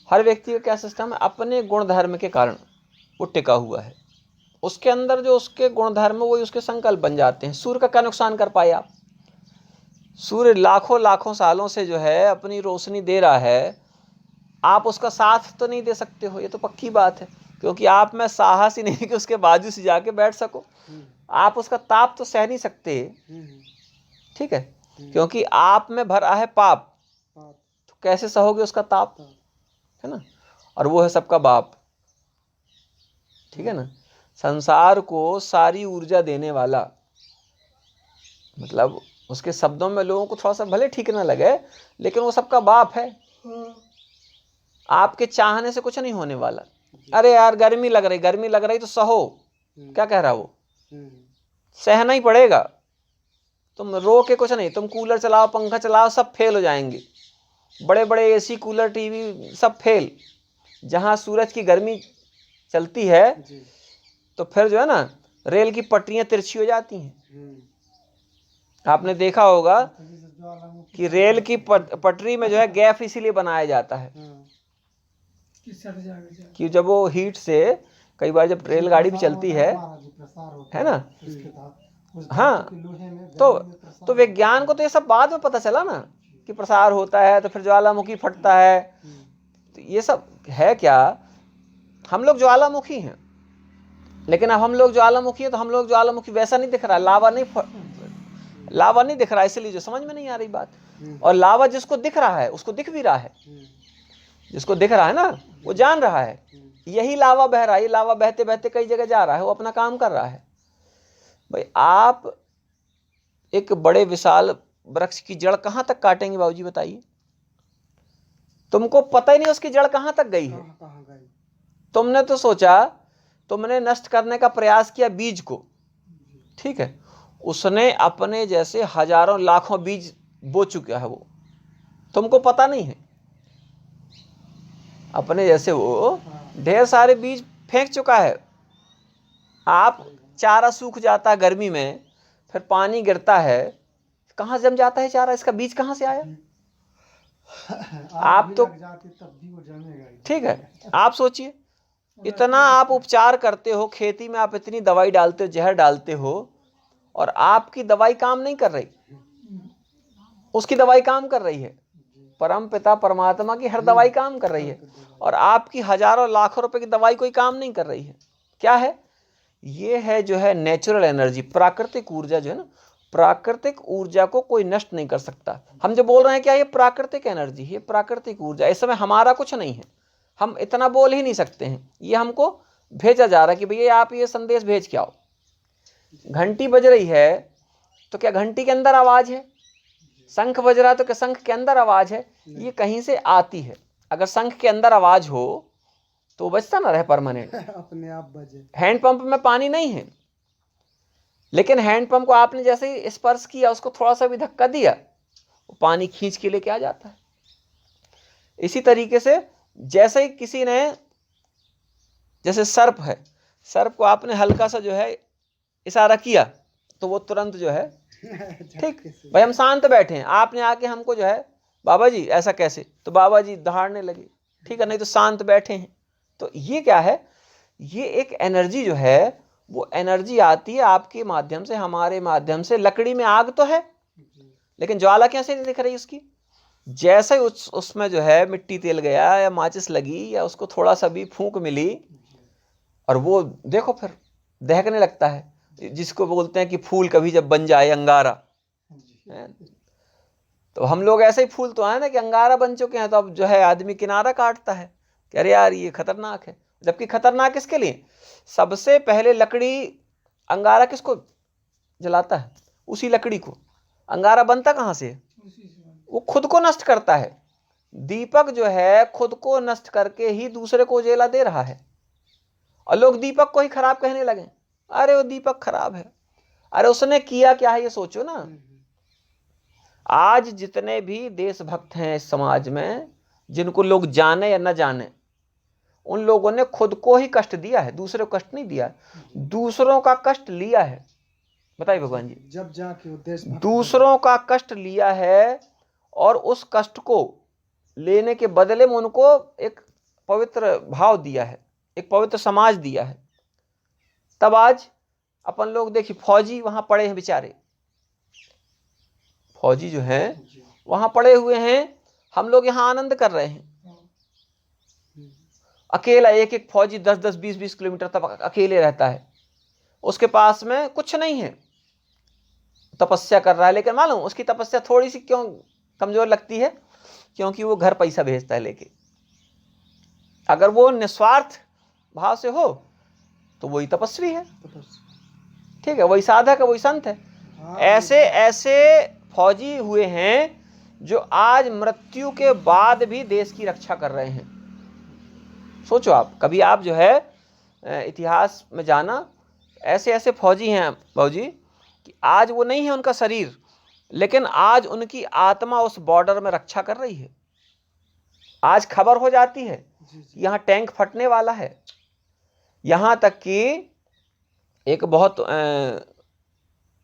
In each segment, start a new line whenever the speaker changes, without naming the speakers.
हर व्यक्ति का क्या सिस्टम है, अपने गुण धर्म के कारण वो टिका हुआ है। उसके अंदर जो उसके गुण धर्म वही उसके संकल्प बन जाते हैं। सूर्य का क्या नुकसान कर पाए आप? सूर्य लाखों लाखों सालों से जो है अपनी रोशनी दे रहा है, आप उसका साथ तो नहीं दे सकते हो, ये तो पक्की बात है, क्योंकि आप में साहस ही नहीं कि उसके बाजू से जाके बैठ सको। आप उसका ताप तो सह नहीं सकते, ठीक है, क्योंकि आप में भरा है पाप, तो कैसे सहोगे उसका ताप, है ना। और वो है सबका बाप, ठीक है ना। संसार को सारी ऊर्जा देने वाला, मतलब उसके शब्दों में लोगों को थोड़ा सा भले ठीक ना लगे, लेकिन वो सबका बाप है। आपके चाहने से कुछ नहीं होने वाला। अरे यार गर्मी लग रही तो सहो, क्या कह रहा वो, सहना ही पड़ेगा। तुम रो के कुछ नहीं, तुम कूलर चलाओ, पंखा चलाओ, सब फेल हो जाएंगे। बड़े बड़े एसी, कूलर, टीवी सब फेल। जहां सूरज की गर्मी चलती है तो फिर जो है ना रेल की पटरियां तिरछी हो जाती हैं। आपने देखा होगा कि रेल की पटरी में जो है गैप इसीलिए बनाया जाता है कि जब वो हीट से, कई बार जब रेलगाड़ी भी चलती है ना, हाँ, तो विज्ञान को तो ये सब बाद में पता चला ना कि प्रसार होता है, तो फिर ज्वालामुखी फटता है। तो ये सब है क्या, हम लोग ज्वालामुखी हैं, लेकिन अब हम लोग ज्वालामुखी है तो हम लोग ज्वालामुखी वैसा नहीं दिख रहा, लावा नहीं दिख रहा, इसलिए जो समझ में नहीं आ रही बात। और लावा जिसको दिख रहा है उसको दिख भी रहा है, जिसको दिख रहा है ना वो जान रहा है यही लावा बह रहा है। लावा बहते बहते कई जगह जा रहा है, वो अपना काम कर रहा है। भाई आप एक बड़े विशाल वृक्ष की जड़ कहां तक काटेंगे बाबूजी बताइए? तुमको पता ही नहीं उसकी जड़ कहां तक गई है। तुमने तो सोचा, तुमने नष्ट करने का प्रयास किया बीज को, ठीक है, उसने अपने जैसे हजारों लाखों बीज बो चुका है, वो तुमको पता नहीं है। अपने जैसे वो ढेर सारे बीज फेंक चुका है। आप चारा सूख जाता है गर्मी में, फिर पानी गिरता है, कहां जम जाता है चारा, इसका बीज कहां से आया? आप तो ठीक है, आप सोचिए, इतना आप उपचार करते हो खेती में, आप इतनी दवाई डालते हो, जहर डालते हो, और आपकी दवाई काम नहीं कर रही, उसकी दवाई काम कर रही है। परम पिता परमात्मा की हर दवाई काम कर रही है, और आपकी हजारों लाखों रुपए की दवाई कोई काम नहीं कर रही है। क्या है ये? है जो है नेचुरल एनर्जी, प्राकृतिक ऊर्जा जो है ना, प्राकृतिक ऊर्जा को कोई नष्ट नहीं कर सकता। हम जो बोल रहे हैं क्या, ये प्राकृतिक एनर्जी है, प्राकृतिक ऊर्जा, इस समय हमारा कुछ नहीं है, हम इतना बोल ही नहीं सकते हैं। ये हमको भेजा जा रहा है कि भैया आप ये संदेश भेज के आओ। घंटी बज रही है तो क्या घंटी के अंदर आवाज है? शंख बज रहा है तो क्या शंख के अंदर आवाज है? ये कहीं से आती है। अगर शंख के अंदर आवाज हो तो बजता ना रहे परमानेंट, अपने आप बजे। हैंडपंप में पानी नहीं है, लेकिन हैंडपंप को आपने जैसे ही स्पर्श किया, उसको थोड़ा सा भी धक्का दिया, वो पानी खींच के लेके आ जाता है। इसी तरीके से जैसे ही किसी ने, जैसे सर्प है, सर्प को आपने हल्का सा जो है इशारा किया तो वो तुरंत जो है, ठीक भाई हम शांत बैठे हैं, आपने आके हमको जो है बाबा जी ऐसा कैसे, तो बाबा जी दहाड़ने लगे, ठीक है, नहीं तो शांत बैठे हैं। तो ये क्या है, ये एक एनर्जी जो है, वो एनर्जी आती है आपके माध्यम से, हमारे माध्यम से। लकड़ी में आग तो है, लेकिन ज्वाला कैसे नहीं दिख रही उसकी? जैसे ही उसमें जो है मिट्टी तेल गया या माचिस लगी या उसको थोड़ा सा भी फूंक मिली, और वो देखो फिर दहकने लगता है, जिसको बोलते हैं कि फूल कभी जब बन जाए अंगारा। तो हम लोग ऐसे ही फूल तो है ना कि अंगारा बन चुके हैं, तो अब जो है आदमी किनारा काटता है कि अरे यार ये खतरनाक है। जबकि खतरनाक किसके लिए? सबसे पहले लकड़ी, अंगारा किसको जलाता है? उसी लकड़ी को। अंगारा बनता कहां से? वो खुद को नष्ट करता है। दीपक जो है खुद को नष्ट करके ही दूसरे को उजेला दे रहा है, और लोग दीपक को ही खराब कहने लगे। अरे वो दीपक खराब है, अरे उसने किया क्या है ये सोचो ना। आज जितने भी देशभक्त हैं इस समाज में, जिनको लोग जाने या न जाने, उन लोगों ने खुद को ही कष्ट दिया है, दूसरे को कष्ट नहीं दिया, दूसरों का कष्ट लिया है। बताइए भगवान जी, जब जाके दूसरों का कष्ट लिया है, और उस कष्ट को लेने के बदले में उनको एक पवित्र भाव दिया है, एक पवित्र समाज दिया है। तब आज अपन लोग देखिए फौजी वहां पड़े हैं बेचारे, फौजी जो हैं वहां पड़े हुए हैं, हम लोग यहाँ आनंद कर रहे हैं। अकेला एक एक फौजी 10-10, 20-20 किलोमीटर तक अकेले रहता है, उसके पास में कुछ नहीं है, तपस्या कर रहा है। लेकिन मालूम उसकी तपस्या थोड़ी सी क्यों कमजोर लगती है? क्योंकि वो घर पैसा भेजता है लेके। अगर वो निस्वार्थ भाव से हो तो वही तपस्वी है, ठीक है, वही साधक है, वही संत है। ऐसे ऐसे फौजी हुए हैं जो आज मृत्यु के बाद भी देश की रक्षा कर रहे हैं। सोचो आप, कभी आप जो है इतिहास में जाना, ऐसे ऐसे फौजी हैं बाबूजी कि आज वो नहीं है उनका शरीर, लेकिन आज उनकी आत्मा उस बॉर्डर में रक्षा कर रही है। आज खबर हो जाती है यहाँ टैंक फटने वाला है। यहाँ तक कि एक बहुत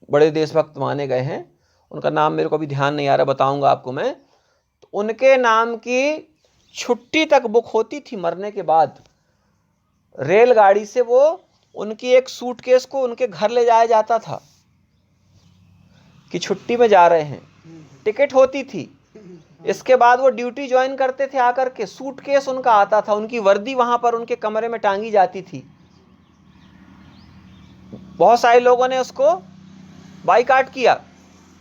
बड़े देशभक्त माने गए हैं, उनका नाम मेरे को अभी ध्यान नहीं आ रहा, बताऊंगा आपको मैं। तो उनके नाम की छुट्टी तक बुक होती थी मरने के बाद। रेलगाड़ी से वो उनकी एक सूटकेस को उनके घर ले जाया जाता था कि छुट्टी में जा रहे हैं, टिकट होती थी। इसके बाद वो ड्यूटी ज्वाइन करते थे, आकर के सूटकेस उनका आता था, उनकी वर्दी वहां पर उनके कमरे में टांगी जाती थी। बहुत सारे लोगों ने उसको बाइकाट किया,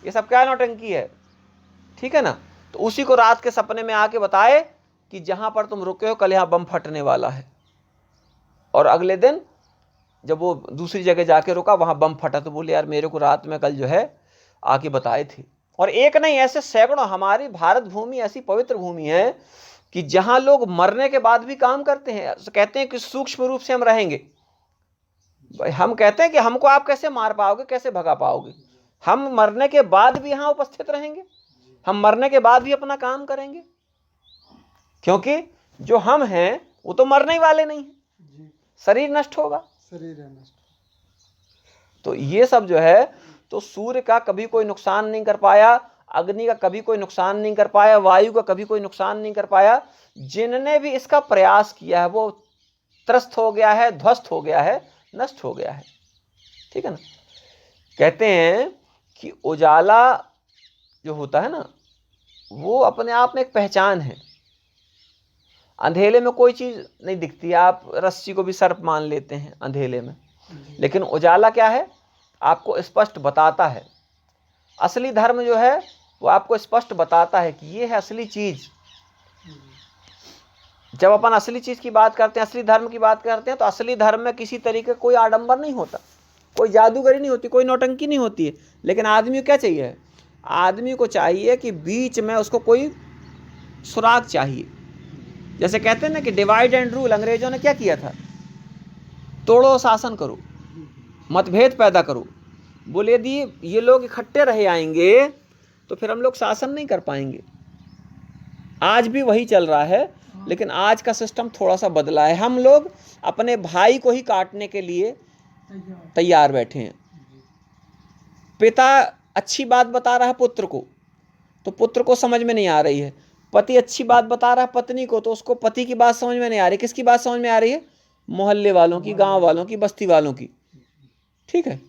ये सब क्या नौटंकी है, ठीक है ना। तो उसी को रात के सपने में आके बताए कि जहां पर तुम रुके हो कल यहाँ बम फटने वाला है। और अगले दिन जब वो दूसरी जगह जाके रुका, वहां बम फटा, तो बोले यार मेरे को रात में कल जो है आके बताए थे। और एक नहीं, ऐसे सैकड़ों। हमारी भारत भूमि ऐसी पवित्र भूमि है कि जहां लोग मरने के बाद भी काम करते हैं। कहते हैं कि सूक्ष्म रूप से हम रहेंगे। हम कहते हैं कि हमको आप कैसे मार पाओगे, कैसे भगा पाओगे? हम मरने के बाद भी यहां उपस्थित रहेंगे, हम मरने के बाद भी अपना काम करेंगे, क्योंकि जो हम हैं वो तो मरने ही वाले नहीं है, शरीर नष्ट होगा, शरीर नष्ट। तो ये सब जो है, तो सूर्य का कभी कोई नुकसान नहीं कर पाया, अग्नि का कभी कोई नुकसान नहीं कर पाया, वायु का कभी कोई नुकसान नहीं कर पाया। जिनने भी इसका प्रयास किया है वो त्रस्त हो गया है, ध्वस्त हो गया है, नष्ट हो गया है, ठीक है ना। कहते हैं कि उजाला जो होता है ना, वो अपने आप में एक पहचान है। अंधेले में कोई चीज नहीं दिखती, आप रस्सी को भी सर्प मान लेते हैं अंधेले में, लेकिन उजाला क्या है, आपको स्पष्ट बताता है। असली धर्म जो है वो आपको स्पष्ट बताता है कि ये है असली चीज। जब अपन असली चीज की बात करते हैं, असली धर्म की बात करते हैं, तो असली धर्म में किसी तरीके कोई आडंबर नहीं होता, कोई जादूगरी नहीं होती, कोई नौटंकी नहीं होती है। लेकिन आदमी को क्या चाहिए? आदमी को चाहिए कि बीच में उसको कोई सुराग चाहिए। जैसे कहते हैं ना कि डिवाइड एंड रूल। अंग्रेजों ने क्या किया था? तोड़ो शासन करो, मतभेद पैदा करो। बोले यदि ये लोग इकट्ठे रहे आएंगे तो फिर हम लोग शासन नहीं कर पाएंगे। आज भी वही चल रहा है, लेकिन आज का सिस्टम थोड़ा सा बदला है। हम लोग अपने भाई को ही काटने के लिए तैयार बैठे हैं। पिता अच्छी बात बता रहा है पुत्र को, तो पुत्र को समझ में नहीं आ रही है। पति अच्छी बात बता रहा है पत्नी को, तो उसको पति की बात समझ में नहीं आ रही। किसकी बात समझ में आ रही है? मोहल्ले वालों की, गांव वालों की, बस्ती वालों की, ठीक है।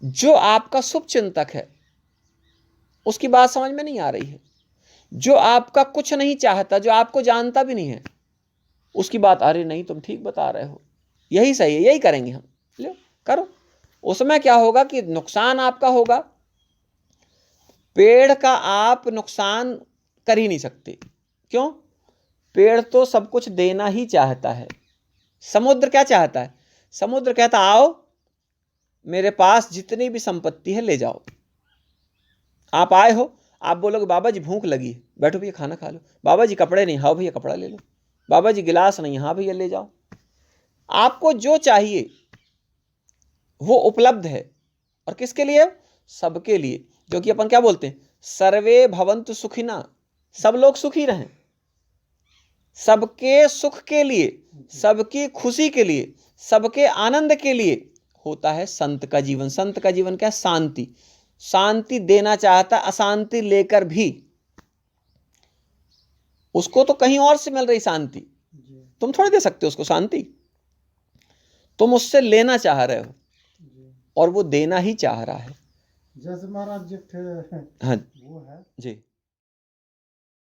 जो आपका शुभ चिंतक है उसकी बात समझ में नहीं आ रही है। जो आपका कुछ नहीं चाहता, जो आपको जानता भी नहीं है, उसकी बात, अरे नहीं तुम ठीक बता रहे हो, यही सही है, यही करेंगे हम, लो करो। उसमें क्या होगा कि नुकसान आपका होगा। पेड़ का आप नुकसान कर ही नहीं सकते। क्यों? पेड़ तो सब कुछ देना ही चाहता है। समुद्र क्या चाहता है? समुद्र कहता आओ मेरे पास जितनी भी संपत्ति है ले जाओ। आप आए हो, आप बोलोगे बाबा जी भूख लगी है, बैठो भैया खाना खा लो। बाबा जी कपड़े नहीं, हाँ भैया कपड़ा ले लो। बाबा जी गिलास नहीं, हाँ भैया ले जाओ। आपको जो चाहिए वो उपलब्ध है। और किसके लिए? सबके लिए। क्योंकि अपन क्या बोलते हैं? सर्वे भवन्तु सुखिना, सब लोग सुखी रहें। सबके सुख के लिए, सबकी खुशी के लिए, सबके आनंद के लिए होता है संत का जीवन। संत का जीवन क्या है? शांति। शांति देना चाहता, अशांति लेकर भी। उसको तो कहीं और से मिल रही शांति, तुम थोड़ी दे सकते हो उसको शांति। तुम उससे लेना चाह रहे हो और वो देना ही चाह रहा है।
जैसे महाराज जी
हाँ
वो है
जी